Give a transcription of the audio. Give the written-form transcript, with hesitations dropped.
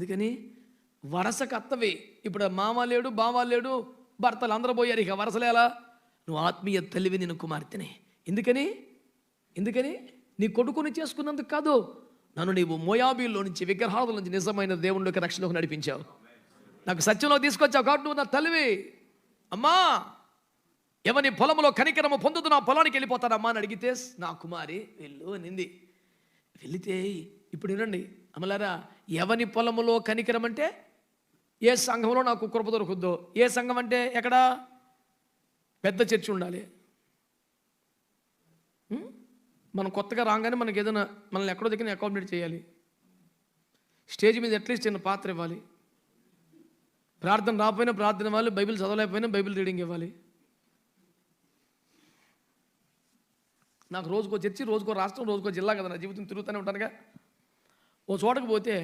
ఎందుకని? వరసకు అత్తవి. ఇప్పుడు మామ లేడు, బావ లేడు, భర్తలు అందరూ పోయారు, ఇక వరసలేలా? నువ్వు ఆత్మీయ తల్లివి, నేను కుమార్తెనే. ఎందుకని? నీ కొడుకుని చేసుకున్నందుకు కాదు, నన్ను నీవు మోయాబీలో నుంచి, విగ్రహాల నుంచి నిజమైన దేవుళ్ళకి రక్షణలోకి నడిపించావు, నాకు సత్యంలో తీసుకొచ్చావు కాబట్టి నువ్వు నా తల్లివి. అమ్మా, ఎవని పొలంలో కనికరము పొందుతూ నా పొలానికి వెళ్ళిపోతానమ్మా అని అడిగితే, నా కుమారి వెళ్ళు అనింది. వెళితే ఇప్పుడు వినండి అమలారా, ఎవని పొలములో కనికరం అంటే ఏ సంఘంలో నాకు కృప దొరుకుద్దో. ఏ సంఘం అంటే ఎక్కడ? పెద్ద చర్చి ఉండాలి. మనం కొత్తగా రాగానే మనకి ఏదైనా మనల్ని ఎక్కడో దగ్గర అకామిడేట్ చేయాలి. స్టేజ్ మీద అట్లీస్ట్ చిన్న పాత్ర ఇవ్వాలి. ప్రార్థన రాకపోయినా ప్రార్థన ఇవ్వాలి. బైబిల్ చదవలేకపోయినా బైబిల్ రీడింగ్ ఇవ్వాలి. నాకు రోజుకో చర్చి, రోజుకో రాష్ట్రం, రోజుకో జిల్లా కదా, నా జీవితం తిరుగుతూనే ఉంటానుగా. ఓ చోటకు పోతే